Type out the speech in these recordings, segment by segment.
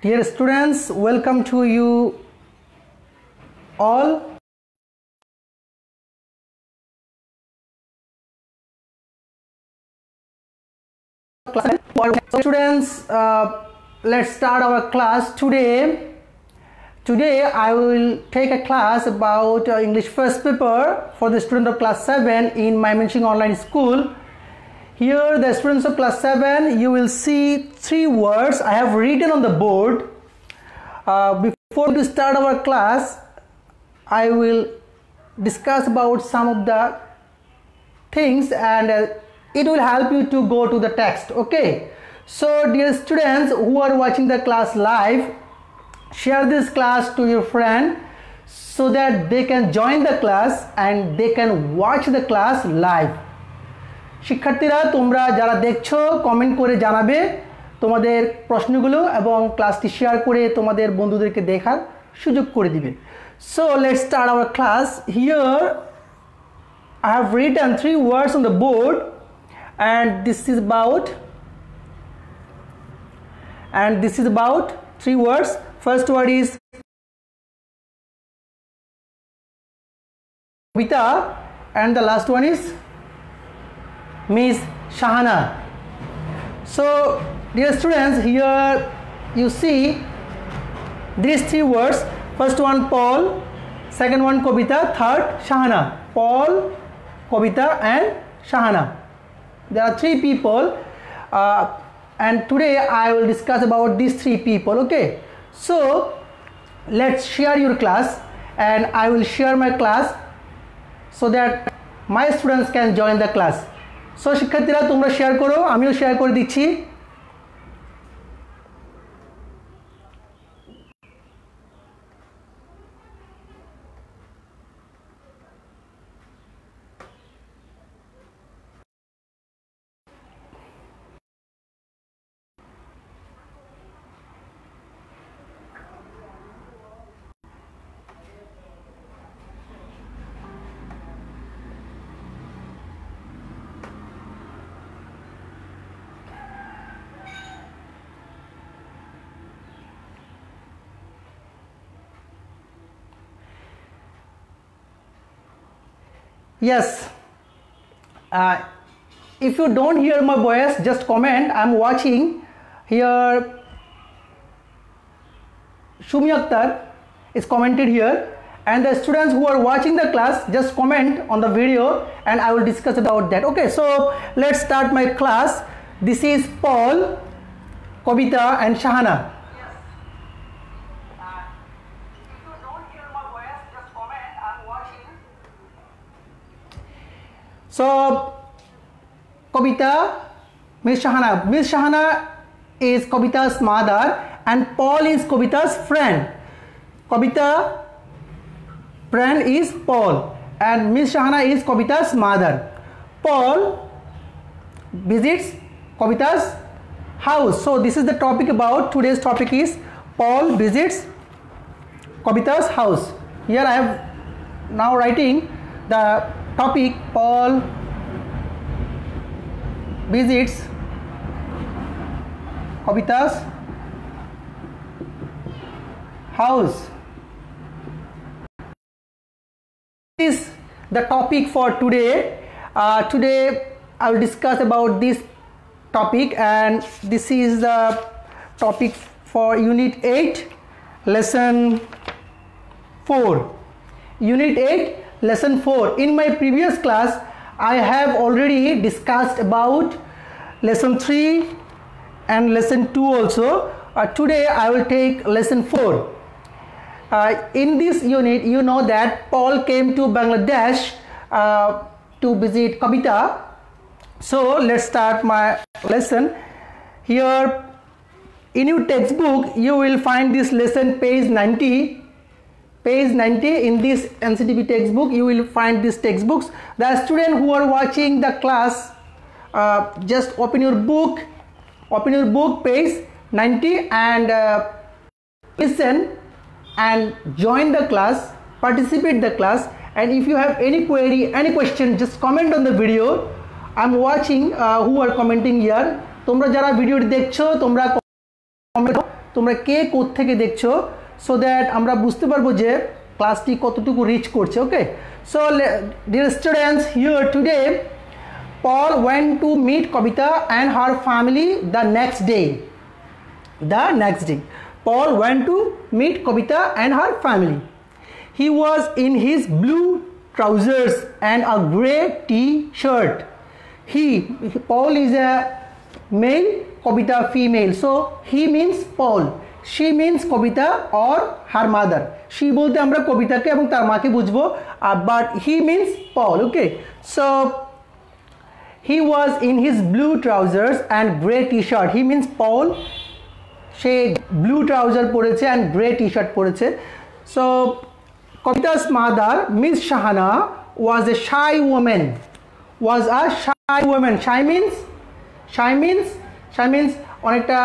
Dear students, welcome to you all. So students, let's start our class today. Today I will take a class about English first paper for the student of class 7 in Mymensingh Online School. Here the students of class 7, you will see 3 words I have written on the board. Before we start our class, I will discuss about some of the things and it will help you to go to the text. Okay, so dear students who are watching the class live, share this class to your friend so that they can join the class and they can watch the class live. শিক্ষার্থীরা তোমরা যারা দেখছো comment করে জানাবে তোমাদের প্রশ্নগুলো এবং ক্লাসটি শেয়ার করে তোমাদের বন্ধুদেরকে দেখার সুযোগ করে দিবে। So let's start our class. Here I have written 3 words on the board and this is about 3 words. First word is Kavita and the last one is Miss Shahana. So dear students, here you see these 3 words. First one Paul, second one Kavita, third Shahana. Paul, Kavita and Shahana. There are 3 people and today I will discuss about these 3 people. Okay, so let's share your class and I will share my class so that my students can join the class. So শিক্ষার্থীরা তোমরা share করো, আমিও share করে দিচ্ছি। Yes, if you don't hear my voice, just comment. I'm watching here. Shumi Akhtar is commented here, and the students who are watching the class just comment on the video and I will discuss about that. Okay, so let's start my class. This is Paul, Kavita and Shahana. So Kavita, Miss Shahana. Miss Shahana is Kavita's mother and Paul is Kavita's friend. Kavita's friend is Paul and Miss Shahana is Kavita's mother. Paul visits Kavita's house. So this is the topic about today's topic is Paul visits Kavita's house. Here I have now writing the topic Paul visits Kavita's house. This is the topic for today. Today I will discuss about this topic and this is the topic for Unit 8, Lesson 4. Unit 8, Lesson 4. In my previous class, I have already discussed about Lesson 3 and Lesson 2 also. Today I will take Lesson 4. In this unit, you know that Paul came to Bangladesh to visit Kavita. So let's start my lesson. Here in your textbook, you will find this lesson page 90. Page 90 in this NCTB textbook, you will find these textbooks. The student who are watching the class, just open your book page 90 and listen and join the class, participate the class, and if you have any query, any question, just comment on the video. I'm watching who are commenting here. তোমরা যারা ভিডিওটি দেখছো তোমরা comment তোমরা কে কোত্থেকে দেখছো, so that আমরা বুঝতে পারবো যে ক্লাসটি কতটুকু রিচ করছে। Okay, so dear students, here today Paul went to meet Kavita and her family the next day. Paul went to meet Kavita and her family. He was in his blue trousers and a grey t-shirt. Paul is a male, Kavita female, so he means Paul, she means Kavita or her mother. She bolte amra Kavita ke ebong tar ma ke bujhbo, but he means Paul. Okay, so he was in his blue trousers and grey t-shirt. He means Paul. She blue trouser poreche and grey t-shirt poreche. So Kavita's mother, Miss Shahana, was a shy woman. Shy means অনেকটা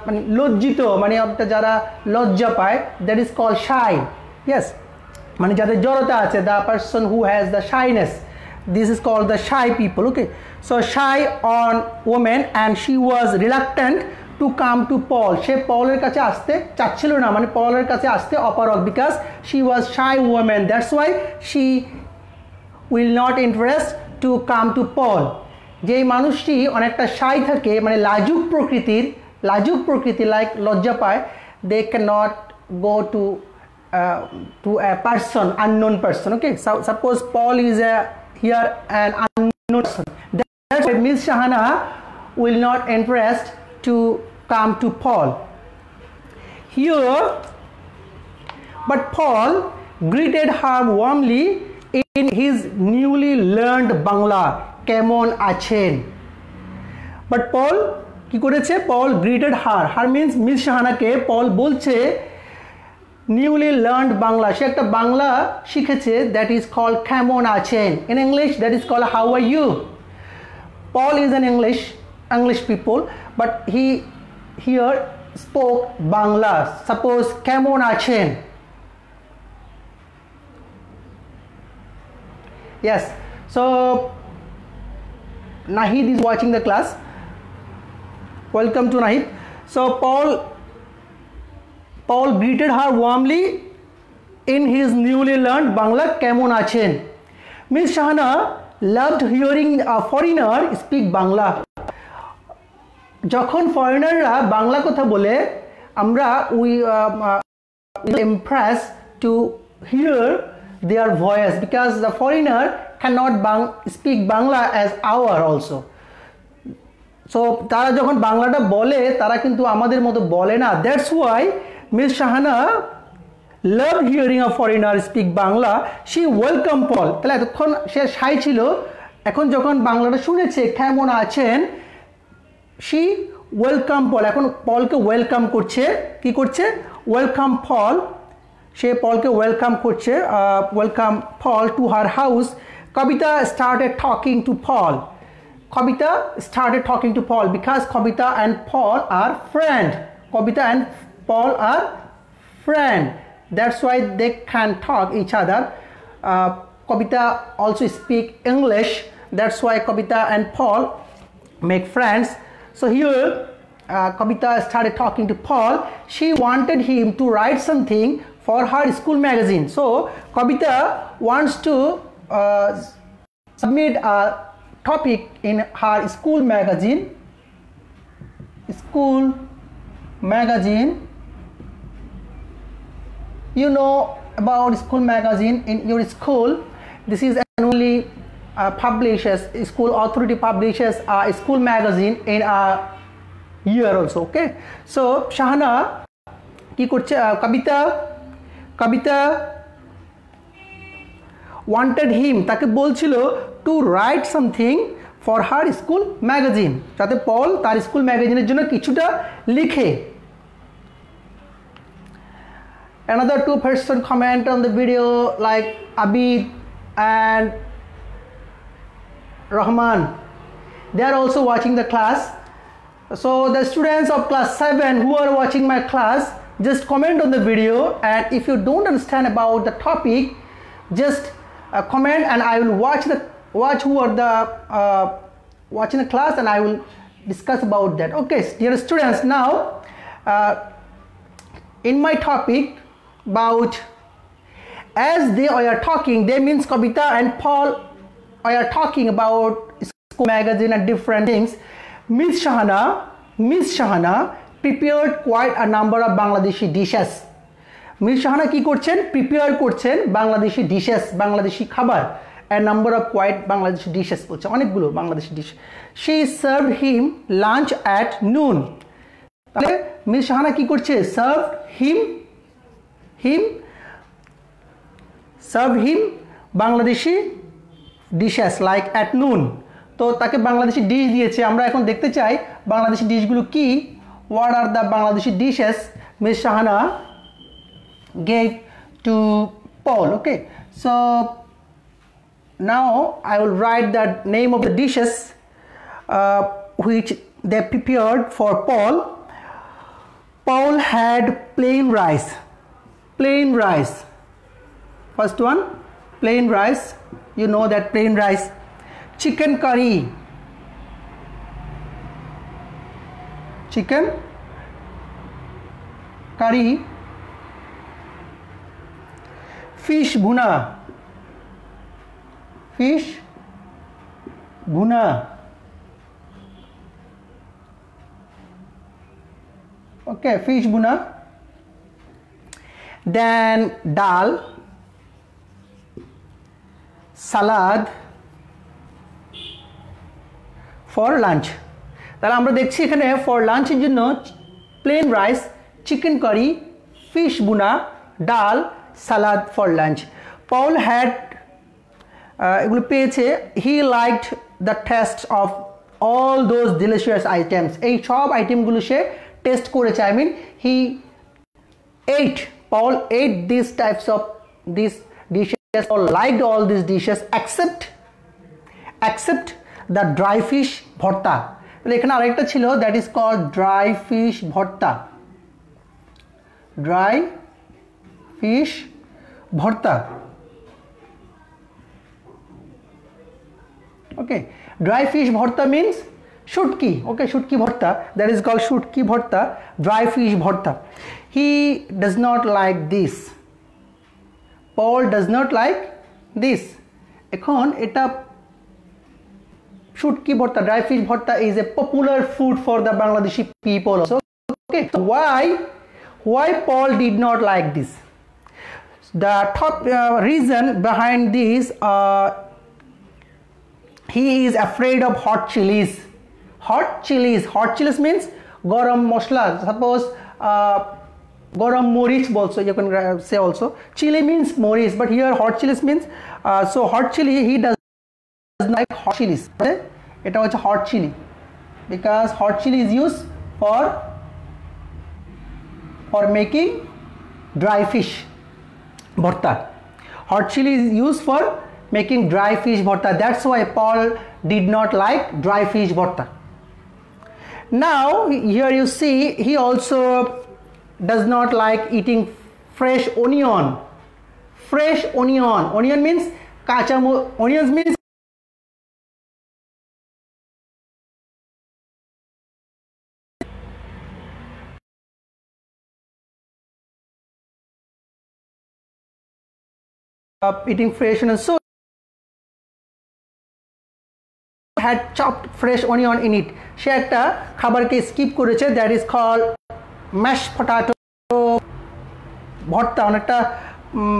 মানে লজ্জিত, মানে একটা যারা লজ্জা পায়, that is called shy. Yes, মানে যাদের জড়তা আছে, the person who has the shyness, this is called the shy people. Okay, so shy on woman, and she was reluctant to come to Paul. সে পলের কাছে আসতে চাচ্ছিল না, মানে পলের কাছে আসতে অপারগ, because she was shy woman, that's why she will not interest to come to Paul. যেই মানুষটি অনেকটা shy থাকে, মানে লাজুক প্রকৃতির লাইক লজ্জা পায়, they cannot go to a person, unknown person. Okay, so suppose Paul is here an unknown person, that's why Miss Shahana will not interest to come to Paul here, but Paul greeted her warmly in his newly learned Bangla, kemon achen. But Paul কি করেছে, Paul greeted her means Miss Shahana কে Paul বলছে newly learned Bangla, সে একটা বাংলা শিখেছে, that is called kemon achen. In English that is called how are you. Paul is an English people, but he here spoke Bangla. Suppose kemon achen. Yes, so Nahid is watching the class. Welcome to Nahid. So Paul greeted her warmly in his newly learned Bangla, kemon achen. Miss Shahana loved hearing a foreigner speak Bangla. যখন ফরেনাররা বাংলা কথা বলে, আমরা we impressed to hear their voice, because the foreigner cannot speak Bangla as our also. So তারা যখন বাংলাটা বলে, তারা কিন্তু আমাদের মতো বলে না, that's why Miss Shahana loved hearing a foreigner speak Bangla. She welcomed Paul. তাহলে এতক্ষণ সে shy ছিল, এখন যখন বাংলাটা শুনেছে কেমন আছেন, she welcome Paul. এখন পলকে ওয়েলকাম করছে, কি করছে, ওয়েলকাম Paul. সে পলকে ওয়েলকাম করছে, welcome Paul to her house. Kavita started talking to Paul. Because Kavita and Paul are friend. Kavita and Paul are friend, that's why they can talk each other. Kavita also speak English, that's why Kavita and Paul make friends. So here Kavita started talking to Paul. She wanted him to write something for her school magazine. So Kavita wants to submit a topic in her school magazine. You know about school magazine in your school. This is annually publishes, school authority publishes a school magazine in a year also. Okay, so Shahana কি করছে, Kavita wanted him, তাকে বলছিল to write something for her school magazine, যাতে পল তার school ম্যাগাজিনের জন্য কিছুটা লিখে। Another 2 person comment on the video, like Abid and Rahman, they are also watching the class. So the students of class 7 who are watching my class, just comment on the video, and if you don't understand about the topic, just comment, and I will watch who are the watching the class, and I will discuss about that. Okay, dear students, now in my topic about, as they are talking, they means Kavita and Paul are talking about school magazine and different things. Miss Shahana prepared quite a number of Bangladeshi dishes. Miss Shahana ki korchen prepare korchen Bangladeshi dishes, Bangladeshi khabar, a number of quite Bangladeshi dishes bolche onekgulo Bangladeshi dish. She served him lunch at noon. তাহলে miss Shahana কি করছে? serve him Bangladeshi dishes like at noon. তো তাকে Bangladeshi dish দিয়েছে। আমরা এখন দেখতে চাই বাংলাদেশি ডিশগুলো কি। What are the Bangladeshi dishes miss Shahana gave to Paul? Okay, so now I will write the name of the dishes which they prepared for Paul. Paul had plain rice. First one, plain rice. You know that plain rice. Chicken curry. Fish bhuna. Okay, fish bhuna. Then dal, salad for lunch. তাহলে আমরা দেখছি এখানে for লাঞ্চের জন্য plain rice, chicken curry, fish bhuna, dal, salad for lunch. Paul had এগুলো পেয়েছে। He liked the taste of all those delicious items. এই সব আইটেমগুলো সে টেস্ট করেছে। I mean he ate, Paul ate these types of these dishes, or liked all these dishes except the dry fish bharta. তাহলে এখানে আরেকটা ছিল, that is called dry fish bharta. Okay, dry fish bharta means shutki. Okay, shutki bharta, that is called shutki bharta, dry fish bharta. He does not like this. Paul does not like this. এখন এটা shutki bharta, dry fish bharta is a popular food for the Bangladeshi people also. Okay, so why Paul did not like this? The top reason behind this, he is afraid of hot chilies. Hot chilies means garam mosla. Suppose garam moric also, you can say also. Chili means moric, but here hot chilies means so hot chili, he does not like hot chilies. It was hot chili because hot chili is used for making dry fish bharta. Hot chili is used for making dry fish bharta. That's why Paul did not like dry fish bharta. Now here you see he also does not like eating fresh onion. Onion means kacha onions means eating fresh onion. So had chopped fresh onion in it. সে একটা খাবারকে skip করেছে, that is called mashed potato ভর্তা। অনেকটা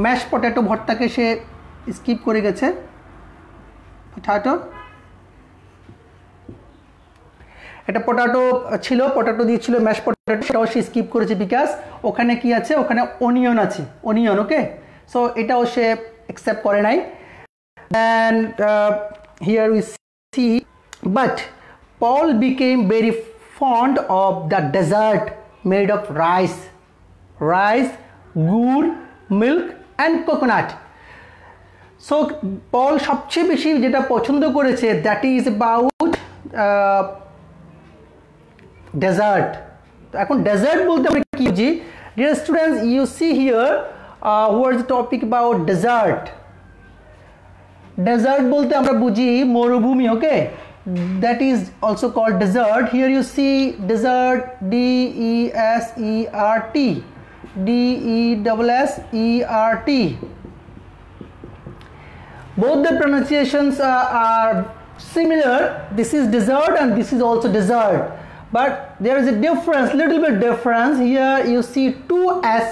mash potato ভর্তাকে সে skip করে গেছে। Potato, এটা potato ছিল, potato দিয়েছিল ম্যাশ পটেটো, সেটাও সে স্কিপ করেছে বিকজ ওখানে কি আছে, ওখানে অনিয়ন আছে, অনিয়ন। ওকে, সো এটাও সে অ্যাকসেপ্ট করে নাই। And here we see, but Paul became very fond of the dessert made of rice, gur, milk and coconut. So Paul সবচেয়ে বেশি যেটা পছন্দ করেছে, that is about dessert. এখন ডেজার্ট বলতে আমরা কি বুঝি? Dear students, you see here what is the topic about dessert. Desert বলতে আমরা বুঝি মরুভূমি। ওকে, that is also called desert. Here you see desert, DESERT, D-E-S-S-E-R-T. Both the pronunciations are similar. This is desert and this is also desert, but there is a difference, little bit difference. Here you see two S,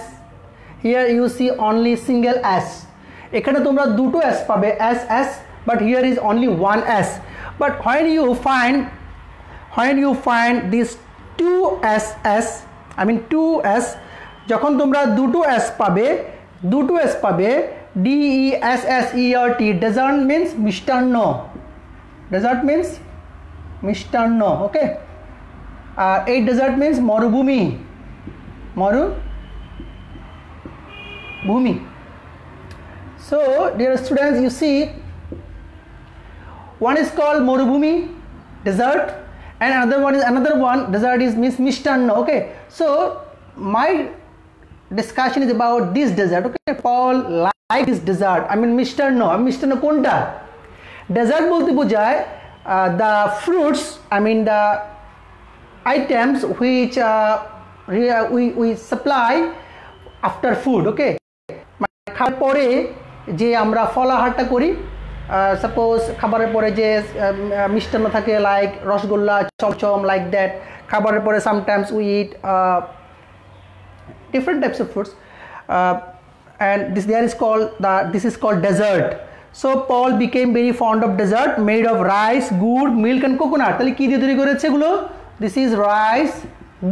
here you see only single S. এখানে তোমরা দুটো S পাবে, S, but here is only one S. But when you find these two S, I mean two S, যখন তোমরা দুটো S পাবে, D-E-S-S-E-R-T. Desert means মিষ্টান্ন. Desert means মিষ্টান্ন. Okay. A desert means মরুভূমি. So dear students, you see, one is called মরুভূমি, desert, and another one desert is means মিষ্টান্ন. Okay. So my discussion is about this desert. Okay. Paul like this desert. I mean মিষ্টান্ন কোনটা? Desert বলতে বোঝায় the fruits, I mean the items which we supply after food. Okay. খাবার পরে যে আমরা ফলাহারটা করি, সাপোজ খাবারের পরে যে মিষ্টান্ন থাকে, like rasgulla, chamcham, like that. খাবারের পরে sometimes we eat different types of fruits, and this is called dessert. So Paul became very fond of dessert made of rice, gur, milk and coconut. তাহলে কি দিয়ে তৈরি করেছে এগুলো? This is rice,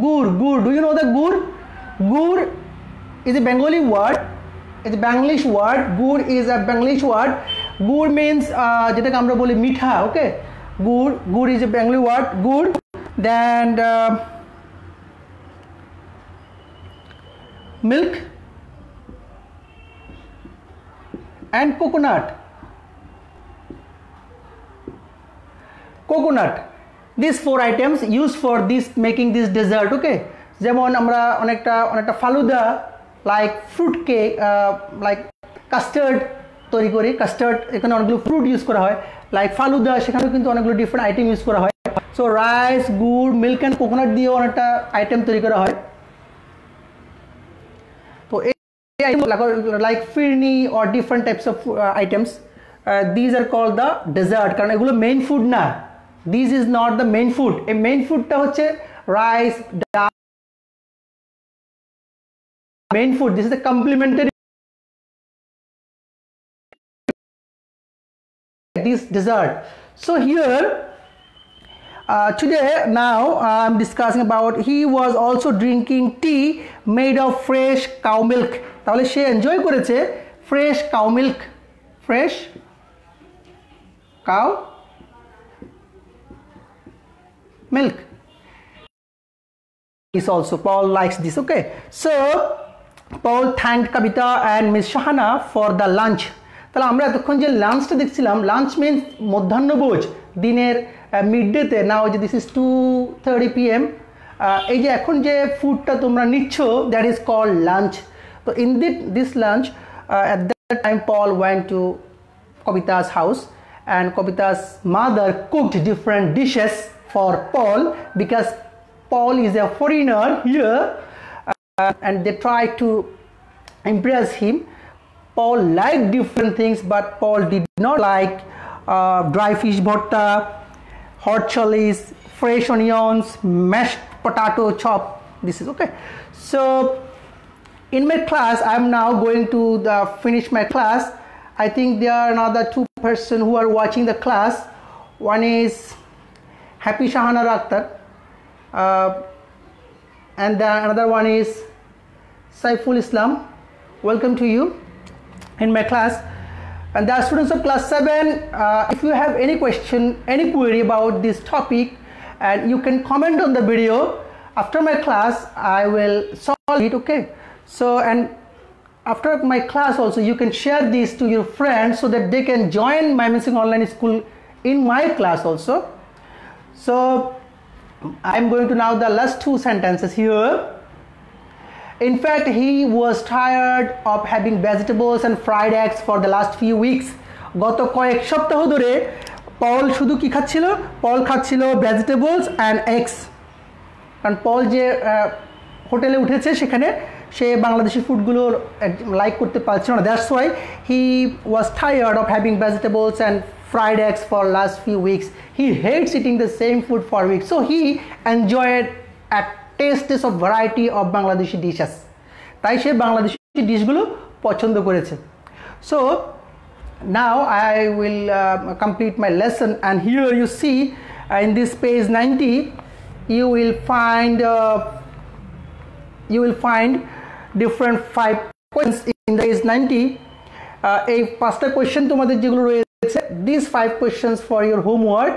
gur. Do you know the gur? Gur is a Bengali word. It's a Benglish word. Gur is a Benglish word. Gur means যেটাকে আমরা বলি মিঠা. Okay. Gur is a Bengali word. Gur. Then milk and coconut. These four items used for this making this dessert. Okay. যেমন আমরা অনেকটা falooda, like fruit cake, like custard তৈরি করি. Custard এখানে অনেকগুলো ফ্রুট ইউজ করা হয়, লাইক ফালুদা, সেখানেও কিন্তু অনেকগুলো ডিফারেন্ট আইটেম ইউজ করা হয়. সো রাইস, গুড়, মিল্ক অ্যান্ড কোকোনাট দিয়েও অনেকটা আইটেম তৈরি করা হয়. তো এই item like phirni or different types of items, these are call the dessert. কারণ এগুলো মেইন ফুড না. This is not the main food. এই মেইন ফুডটা হচ্ছে রাইস, ডাল. Main food, this is the complementary this dessert. So here today now I'm discussing about he was also drinking tea made of fresh cow milk. তাহলে সে enjoy করেছে fresh cow milk. Fresh cow milk is also, Paul likes this. Okay. So Paul thanked Kavita and Miss Shahana for the lunch. তাহলে আমরা এতক্ষণ যে লাঞ্চটা দেখছিলাম, lunch means মধ্যাহ্নভোজ, দিনের মিডডেতে. নাও যে দিস ইজ 2:30 PM. এই যে এখন যে ফুডটা তোমরা নিচ্ছ, দ্যাট ইজ কল্ড লাঞ্চ. তো in this lunch, at that time Paul went to Kavita's house, and Kavita's mother cooked different dishes for Paul because Paul is a foreigner here. And they tried to impress him. Paul liked different things, but Paul did not like dry fish bhatta, hot chilies, fresh onions, mashed potato chop. This is okay. So in my class, I'm now going to finish my class. I think there are another two persons who are watching the class. One is Happy Shahana Akhtar, and another one is Saiful Islam. Welcome to you in my class. And the students of class 7, if you have any question, any query about this topic, and you can comment on the video. After my class I will solve it. Okay. So, and after my class also you can share this to your friends so that they can join Mymensingh Online School in my class also. So I'm going to now the last two sentences here. In fact, he was tired of having vegetables and fried eggs for the last few weeks. গত কয়েক সপ্তাহ ধরে পল শুধু কি খাচ্ছিল? পল খাচ্ছিল vegetables and eggs. কারণ পল যে হোটেলে উঠেছে সেখানে সে বাংলাদেশি ফুডগুলো লাইক করতে পারছে না that's why he was tired of having vegetables and fried eggs for last few weeks. He hates eating the same food for weeks. So he enjoyed a taste of variety of Bangladeshi dishes. তাই সে বাংলাদেশি ডিশগুলো পছন্দ করেছে. So now I will complete my lesson, and here you see in this page 90 you will find different 5 questions in the page 90. এই 5টা question তোমাদের যেগুলো রয়েছে, these 5 questions for your homework,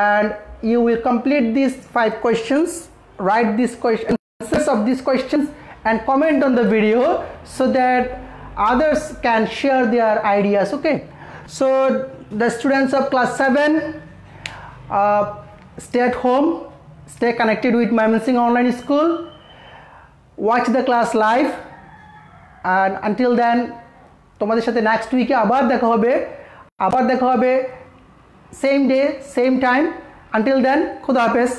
and you will complete these 5 questions, write these questions, answers of these questions, and comment on the video so that others can share their ideas. Okay, so the students of class 7, stay at home, stay connected with Mymensingh Online School, watch the class live, and until then তোমাদের সাথে next উইকে আবার দেখা হবে, same day same time. Until then, খুদা হাফেজ.